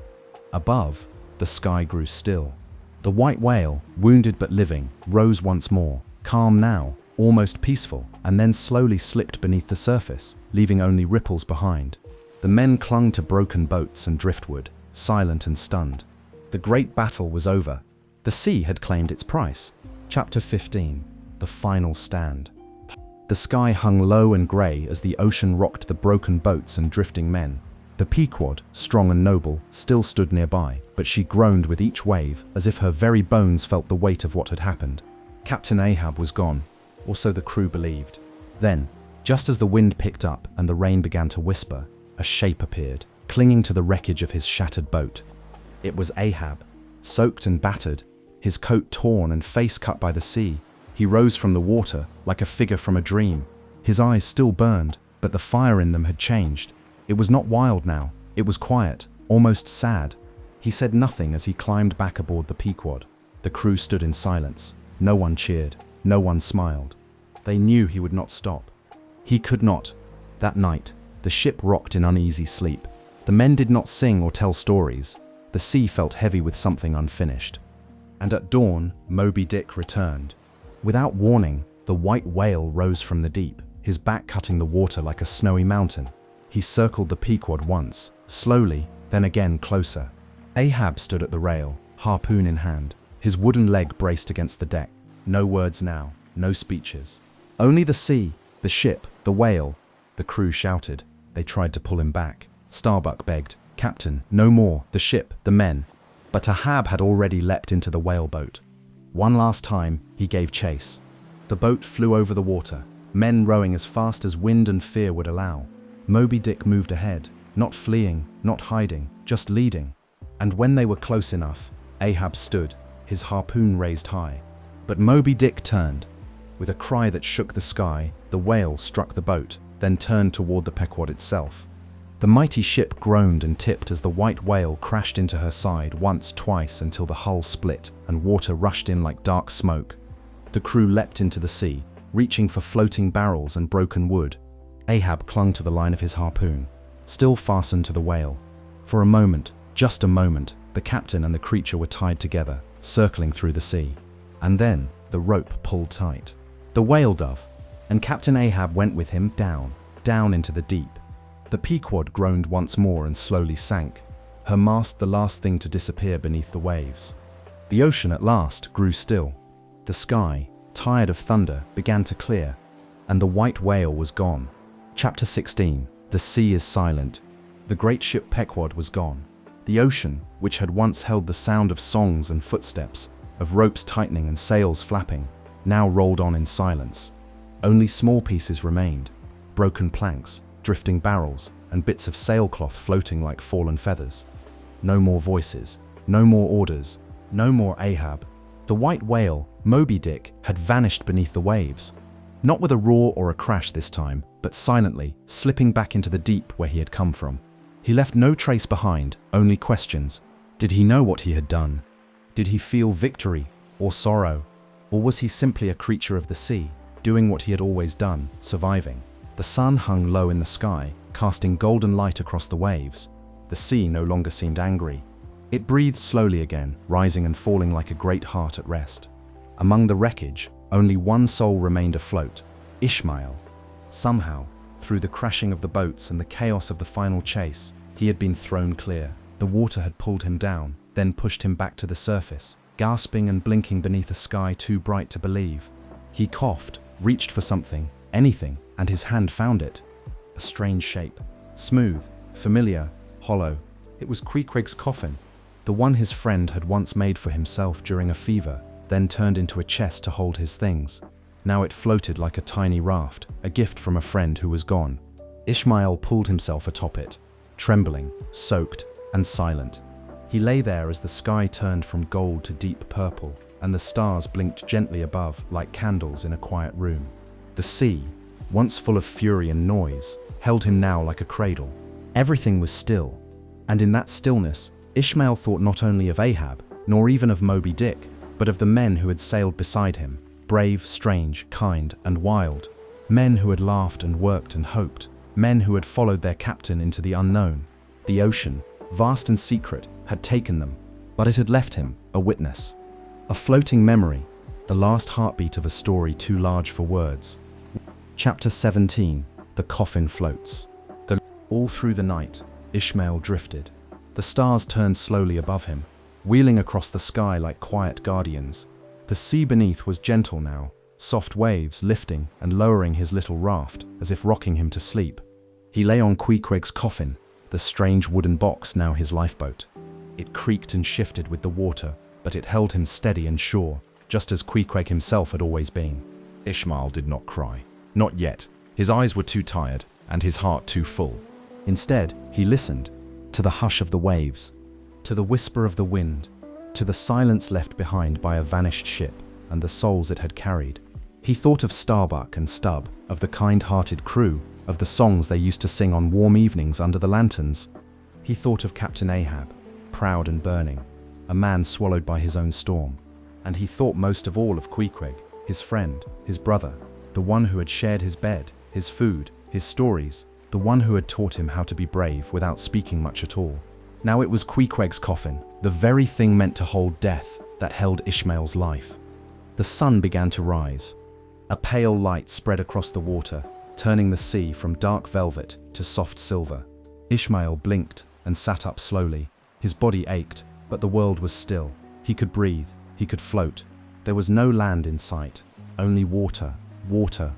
Above, the sky grew still. The white whale, wounded but living, rose once more, calm now, almost peaceful, and then slowly slipped beneath the surface, leaving only ripples behind. The men clung to broken boats and driftwood, silent and stunned. The great battle was over. The sea had claimed its price. Chapter 15. The Final Stand. The sky hung low and grey as the ocean rocked the broken boats and drifting men. The Pequod, strong and noble, still stood nearby, but she groaned with each wave, as if her very bones felt the weight of what had happened. Captain Ahab was gone, or so the crew believed. Then, just as the wind picked up and the rain began to whisper, a shape appeared, clinging to the wreckage of his shattered boat. It was Ahab, soaked and battered, his coat torn and face cut by the sea. He rose from the water like a figure from a dream. His eyes still burned, but the fire in them had changed. It was not wild now, it was quiet, almost sad. He said nothing as he climbed back aboard the Pequod. The crew stood in silence. No one cheered, no one smiled. They knew he would not stop. He could not. That night, the ship rocked in uneasy sleep. The men did not sing or tell stories. The sea felt heavy with something unfinished. And at dawn, Moby Dick returned. Without warning, the white whale rose from the deep, his back cutting the water like a snowy mountain. He circled the Pequod once, slowly, then again closer. Ahab stood at the rail, harpoon in hand, his wooden leg braced against the deck. No words now, no speeches. Only the sea, the ship, the whale. The crew shouted. They tried to pull him back. Starbuck begged, "Captain, no more, the ship, the men." But Ahab had already leapt into the whaleboat. One last time, he gave chase. The boat flew over the water, men rowing as fast as wind and fear would allow. Moby Dick moved ahead, not fleeing, not hiding, just leading. And when they were close enough, Ahab stood, his harpoon raised high. But Moby Dick turned. With a cry that shook the sky, the whale struck the boat, then turned toward the Pequod itself. The mighty ship groaned and tipped as the white whale crashed into her side once, twice, until the hull split and water rushed in like dark smoke. The crew leapt into the sea, reaching for floating barrels and broken wood. Ahab clung to the line of his harpoon, still fastened to the whale. For a moment, just a moment, the captain and the creature were tied together, circling through the sea. And then, the rope pulled tight. The whale dove, and Captain Ahab went with him down, down into the deep. The Pequod groaned once more and slowly sank, her mast the last thing to disappear beneath the waves. The ocean at last grew still. The sky, tired of thunder, began to clear, and the white whale was gone. Chapter 16. The sea is silent. The great ship Pequod was gone. The ocean, which had once held the sound of songs and footsteps, of ropes tightening and sails flapping, now rolled on in silence. Only small pieces remained, broken planks, drifting barrels, and bits of sailcloth floating like fallen feathers. No more voices, no more orders, no more Ahab. The white whale, Moby Dick, had vanished beneath the waves. Not with a roar or a crash this time, but silently, slipping back into the deep where he had come from. He left no trace behind, only questions. Did he know what he had done? Did he feel victory or sorrow? Or was he simply a creature of the sea, doing what he had always done, surviving? The sun hung low in the sky, casting golden light across the waves. The sea no longer seemed angry. It breathed slowly again, rising and falling like a great heart at rest. Among the wreckage, only one soul remained afloat, Ishmael. Somehow, through the crashing of the boats and the chaos of the final chase, he had been thrown clear. The water had pulled him down, then pushed him back to the surface, gasping and blinking beneath a sky too bright to believe. He coughed, reached for something, anything, and his hand found it. A strange shape, smooth, familiar, hollow. It was Queequeg's coffin, the one his friend had once made for himself during a fever, then turned into a chest to hold his things. Now it floated like a tiny raft, a gift from a friend who was gone. Ishmael pulled himself atop it, trembling, soaked, and silent. He lay there as the sky turned from gold to deep purple, and the stars blinked gently above like candles in a quiet room. The sea, once full of fury and noise, held him now like a cradle. Everything was still, and in that stillness, Ishmael thought not only of Ahab, nor even of Moby Dick, but of the men who had sailed beside him, brave, strange, kind, and wild. Men who had laughed and worked and hoped, men who had followed their captain into the unknown. The ocean, vast and secret, had taken them. but it had left him a witness, a floating memory, the last heartbeat of a story too large for words. Chapter 17. The coffin floats. All through the night, Ishmael drifted. The stars turned slowly above him, wheeling across the sky like quiet guardians. The sea beneath was gentle now, soft waves lifting and lowering his little raft as if rocking him to sleep. He lay on Queequeg's coffin, the strange wooden box now his lifeboat. It creaked and shifted with the water, but it held him steady and sure, just as Queequeg himself had always been. Ishmael did not cry. Not yet. His eyes were too tired, and his heart too full. Instead, he listened to the hush of the waves, to the whisper of the wind, to the silence left behind by a vanished ship and the souls it had carried. He thought of Starbuck and Stubb, of the kind-hearted crew, of the songs they used to sing on warm evenings under the lanterns. He thought of Captain Ahab, proud and burning, a man swallowed by his own storm. And he thought most of all of Queequeg, his friend, his brother, the one who had shared his bed, his food, his stories, the one who had taught him how to be brave without speaking much at all. Now it was Queequeg's coffin, the very thing meant to hold death, that held Ishmael's life. The sun began to rise. A pale light spread across the water, turning the sea from dark velvet to soft silver. Ishmael blinked and sat up slowly. His body ached, but the world was still. He could breathe, he could float. There was no land in sight, only water, water.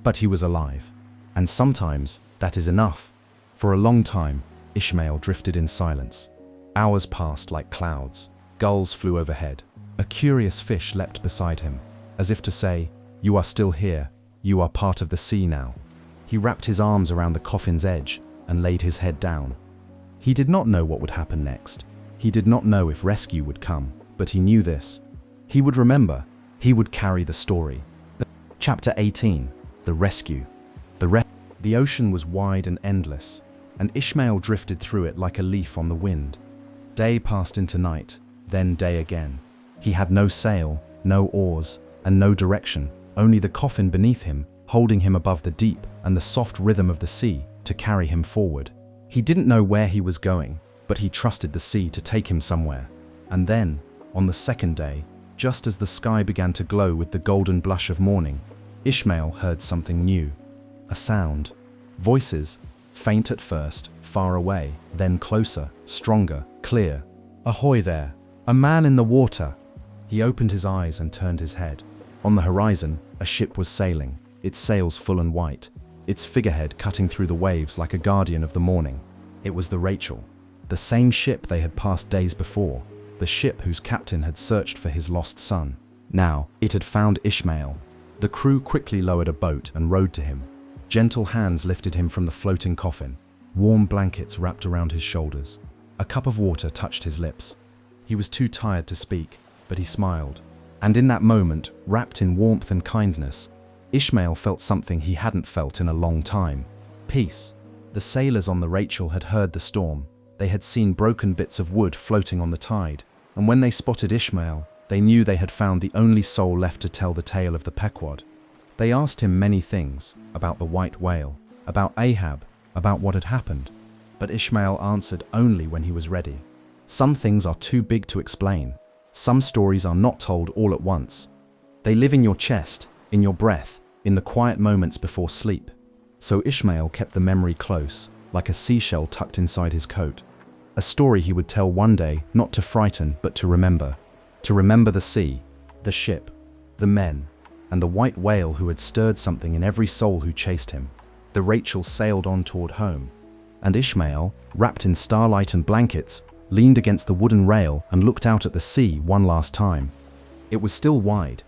But he was alive. And sometimes that is enough. For a long time, Ishmael drifted in silence. Hours passed like clouds. Gulls flew overhead. A curious fish leapt beside him, as if to say, "You are still here. You are part of the sea now." He wrapped his arms around the coffin's edge and laid his head down. He did not know what would happen next. He did not know if rescue would come, but he knew this. He would remember. He would carry the story. Chapter 18. The Rescue. The ocean was wide and endless, and Ishmael drifted through it like a leaf on the wind. Day passed into night, then day again. He had no sail, no oars, and no direction, only the coffin beneath him, holding him above the deep and the soft rhythm of the sea to carry him forward. He didn't know where he was going, but he trusted the sea to take him somewhere. And then, on the second day, just as the sky began to glow with the golden blush of morning, Ishmael heard something new. A sound. Voices, faint at first, far away, then closer, stronger, clear. "Ahoy there! A man in the water!" He opened his eyes and turned his head. On the horizon, a ship was sailing, its sails full and white, its figurehead cutting through the waves like a guardian of the morning. It was the Rachel, the same ship they had passed days before, the ship whose captain had searched for his lost son. Now, it had found Ishmael. The crew quickly lowered a boat and rowed to him. Gentle hands lifted him from the floating coffin. Warm blankets wrapped around his shoulders. A cup of water touched his lips. He was too tired to speak, but he smiled. And in that moment, wrapped in warmth and kindness, Ishmael felt something he hadn't felt in a long time. Peace. The sailors on the Rachel had heard the storm. They had seen broken bits of wood floating on the tide. And when they spotted Ishmael, they knew they had found the only soul left to tell the tale of the Pequod. They asked him many things, about the white whale, about Ahab, about what had happened. But Ishmael answered only when he was ready. Some things are too big to explain. Some stories are not told all at once. They live in your chest, in your breath, in the quiet moments before sleep. So Ishmael kept the memory close, like a seashell tucked inside his coat. A story he would tell one day, not to frighten, but to remember. To remember the sea, the ship, the men, and the white whale who had stirred something in every soul who chased him. The Rachel sailed on toward home, and Ishmael, wrapped in starlight and blankets, leaned against the wooden rail and looked out at the sea one last time. It was still wide,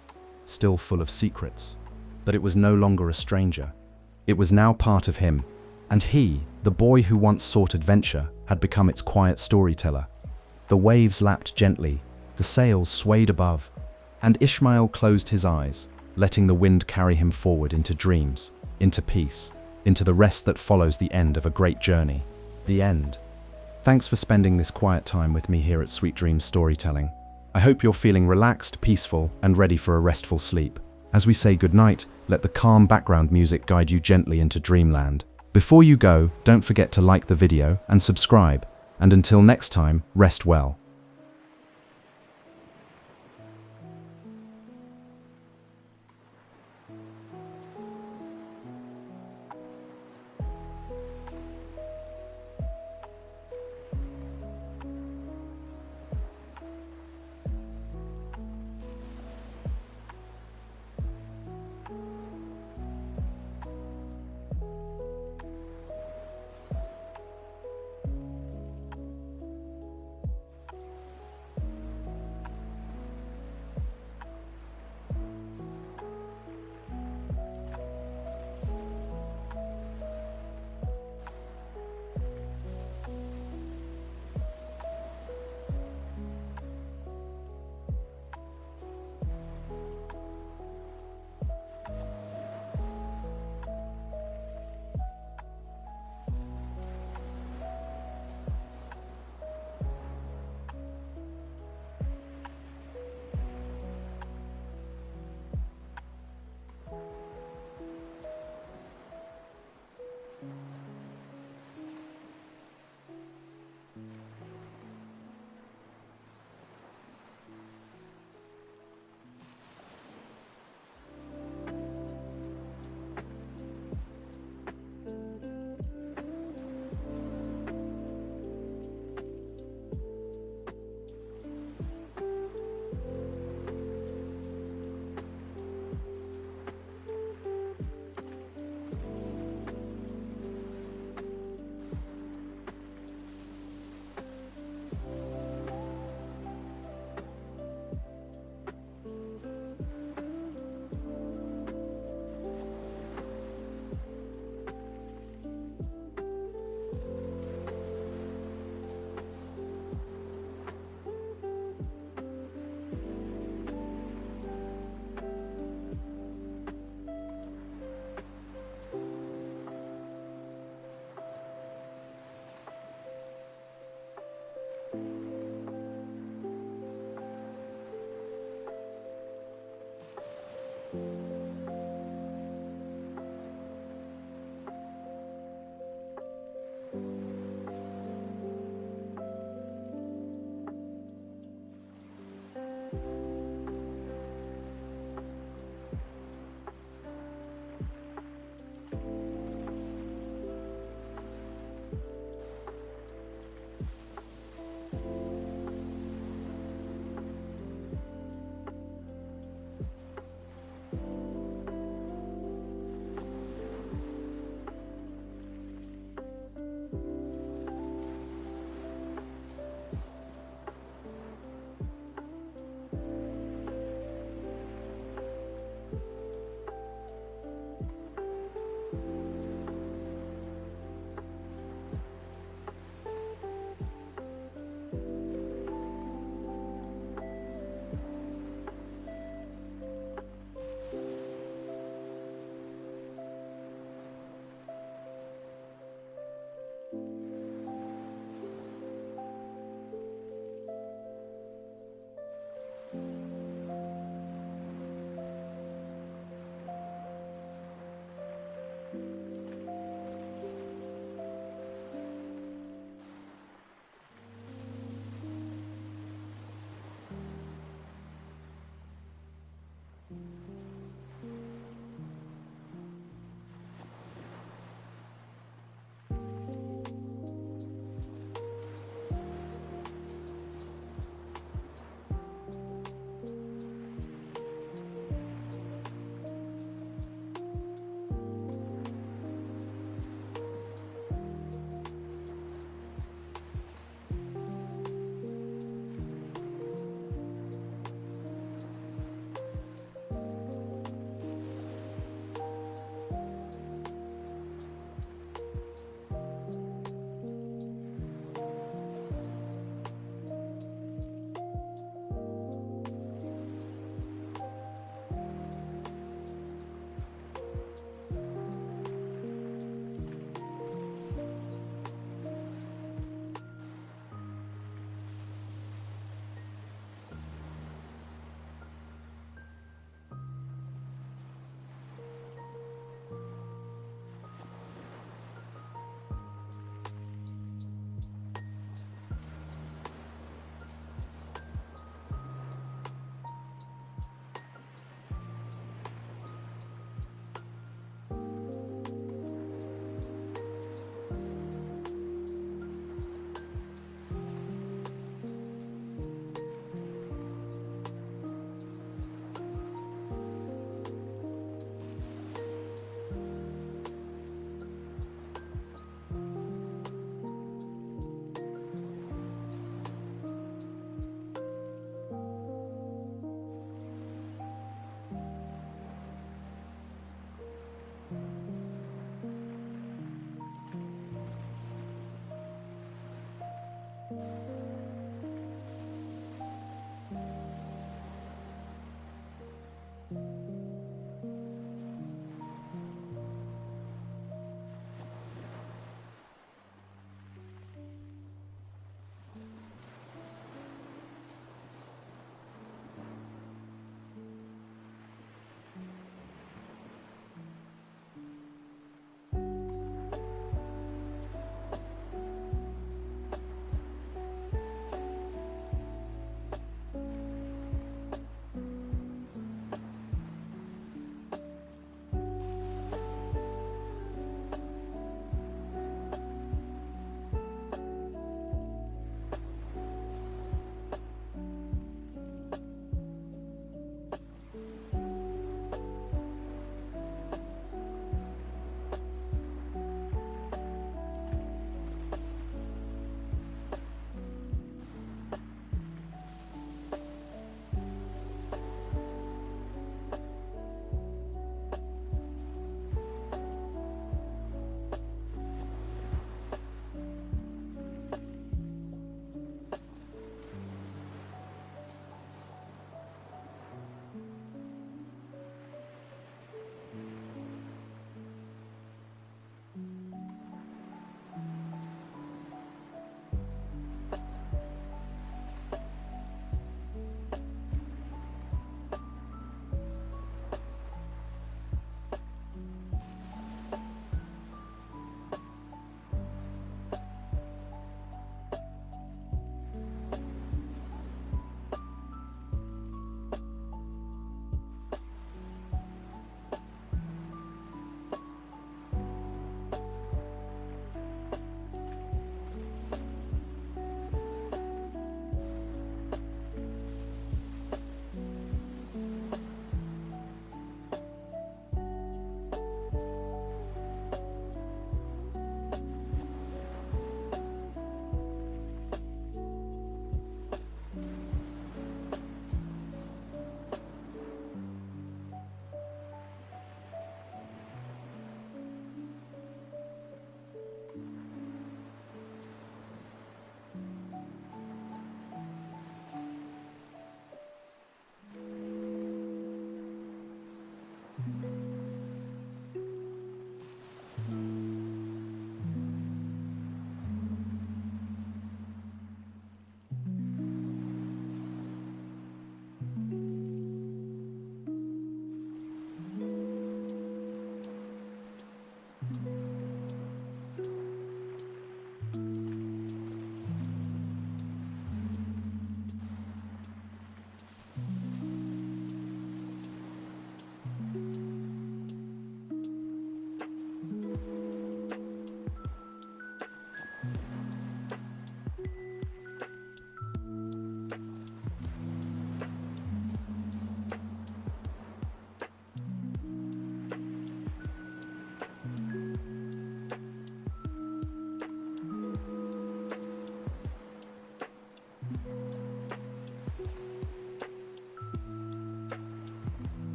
still full of secrets, but it was no longer a stranger. It was now part of him, and he, the boy who once sought adventure, had become its quiet storyteller. The waves lapped gently, the sails swayed above, and Ishmael closed his eyes, letting the wind carry him forward into dreams, into peace, into the rest that follows the end of a great journey. The end. Thanks for spending this quiet time with me here at Sweet Dreams Storytelling. I hope you're feeling relaxed, peaceful, and ready for a restful sleep. As we say goodnight, let the calm background music guide you gently into dreamland. Before you go, don't forget to like the video and subscribe. And until next time, rest well.